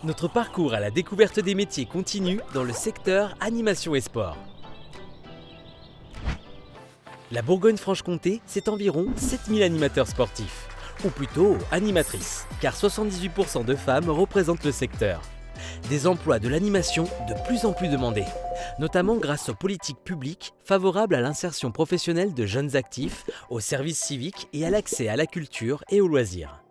Notre parcours à la découverte des métiers continue dans le secteur animation et sport. La Bourgogne-Franche-Comté, c'est environ 7000 animateurs sportifs, ou plutôt animatrices, car 78% de femmes représentent le secteur. Des emplois de l'animation de plus en plus demandés, notamment grâce aux politiques publiques favorables à l'insertion professionnelle de jeunes actifs, au service civique et à l'accès à la culture et aux loisirs.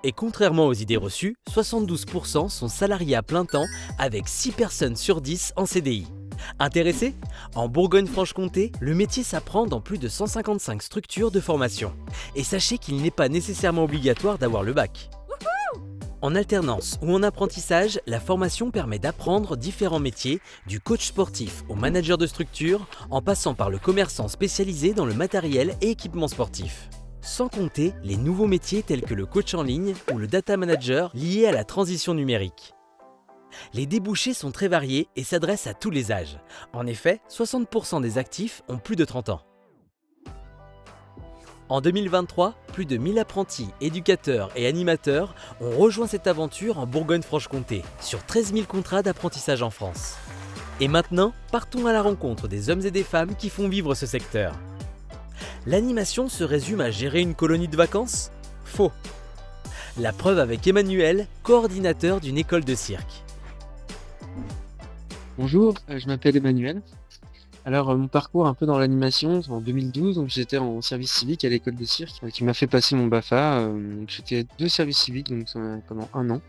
Et contrairement aux idées reçues, 72% sont salariés à plein temps avec 6 personnes sur 10 en CDI. Intéressé ? En Bourgogne-Franche-Comté, le métier s'apprend dans plus de 155 structures de formation. Et sachez qu'il n'est pas nécessairement obligatoire d'avoir le bac. En alternance ou en apprentissage, la formation permet d'apprendre différents métiers, du coach sportif au manager de structure, en passant par le commerçant spécialisé dans le matériel et équipement sportif. Sans compter les nouveaux métiers tels que le coach en ligne ou le data manager liés à la transition numérique. Les débouchés sont très variés et s'adressent à tous les âges. En effet, 60% des actifs ont plus de 30 ans. En 2023, plus de 1000 apprentis, éducateurs et animateurs ont rejoint cette aventure en Bourgogne-Franche-Comté, sur 13 000 contrats d'apprentissage en France. Et maintenant, partons à la rencontre des hommes et des femmes qui font vivre ce secteur. L'animation se résume à gérer une colonie de vacances ? Faux. La preuve avec Emmanuel, coordinateur d'une école de cirque. Bonjour, je m'appelle Emmanuel. Alors, mon parcours un peu dans l'animation, en 2012, donc j'étais en service civique à l'école de cirque, qui m'a fait passer mon BAFA. J'étais 2 services civiques donc pendant 1 an.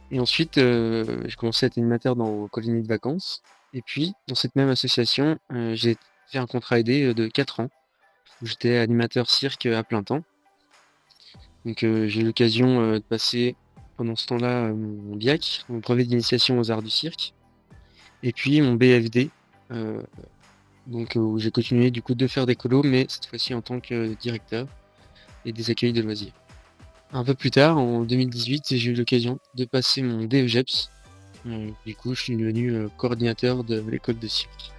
Et ensuite, j'ai commencé à être animateur dans colonies de vacances. Et puis, dans cette même association, j'ai fait un contrat aidé de 4 ans, où j'étais animateur cirque à plein temps. Donc, j'ai eu l'occasion de passer pendant ce temps-là mon BIAC, mon brevet d'initiation aux arts du cirque, et puis mon BFD. Où j'ai continué du coup de faire des colos, mais cette fois-ci en tant que directeur et des accueils de loisirs. Un peu plus tard, en 2018, j'ai eu l'occasion de passer mon DEGEPS. Du coup, je suis devenu coordinateur de l'école de cirque.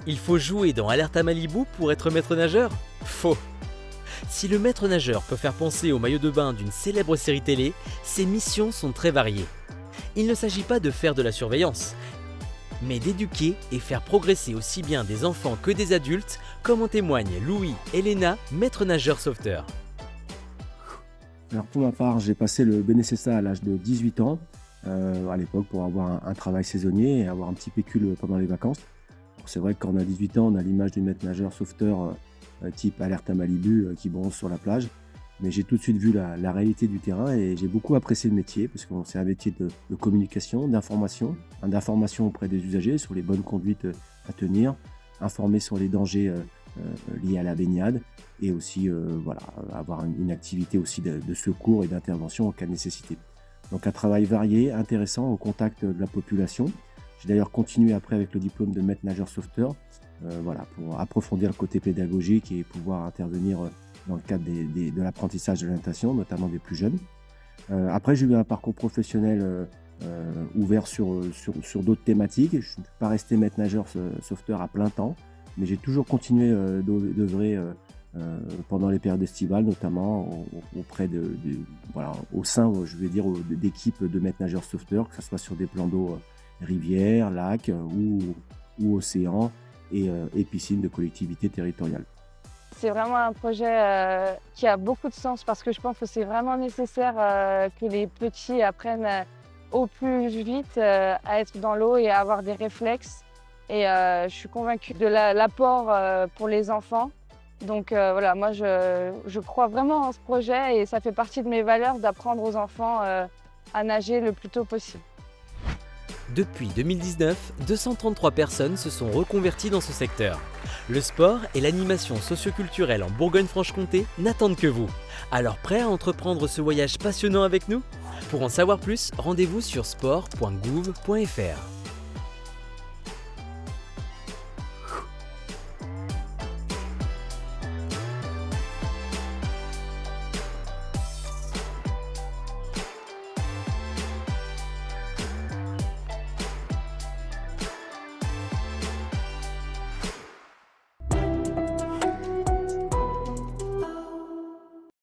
Il faut jouer dans Alerte à Malibu pour être maître nageur ? Faux. Si le maître nageur peut faire penser au maillot de bain d'une célèbre série télé, ses missions sont très variées. Il ne s'agit pas de faire de la surveillance, mais d'éduquer et faire progresser aussi bien des enfants que des adultes, comme en témoignent Louis et Léna, maîtres nageurs sauveteurs. Alors pour ma part, j'ai passé le BNSSA à l'âge de 18 ans, à l'époque pour avoir un travail saisonnier et avoir un petit pécule pendant les vacances. Alors c'est vrai que quand on a 18 ans, on a l'image du maître nageur sauveteur type Alerte à Malibu qui bronze sur la plage. Mais j'ai tout de suite vu la réalité du terrain et j'ai beaucoup apprécié le métier parce que c'est un métier de communication, d'information auprès des usagers sur les bonnes conduites à tenir, informer sur les dangers liés à la baignade et aussi avoir une activité aussi de secours et d'intervention en cas de nécessité. Donc un travail varié, intéressant au contact de la population. J'ai d'ailleurs continué après avec le diplôme de maître nageur sauveteur pour approfondir le côté pédagogique et pouvoir intervenir dans le cadre de l'apprentissage de la natation, notamment des plus jeunes. Après, j'ai eu un parcours professionnel ouvert sur d'autres thématiques. Je ne suis pas resté maître nageur sauveteur à plein temps, mais j'ai toujours continué d'œuvrer pendant les périodes estivales, notamment au sein, d'équipes de maîtres nageurs sauveteurs, que ce soit sur des plans d'eau, rivières, lacs ou océans et piscines de collectivités territoriales. C'est vraiment un projet qui a beaucoup de sens parce que je pense que c'est vraiment nécessaire que les petits apprennent au plus vite à être dans l'eau et à avoir des réflexes. Et je suis convaincue de l'apport pour les enfants. Donc moi je crois vraiment en ce projet et ça fait partie de mes valeurs d'apprendre aux enfants à nager le plus tôt possible. Depuis 2019, 233 personnes se sont reconverties dans ce secteur. Le sport et l'animation socioculturelle en Bourgogne-Franche-Comté n'attendent que vous. Alors prêt à entreprendre ce voyage passionnant avec nous ? Pour en savoir plus, rendez-vous sur sport.gouv.fr.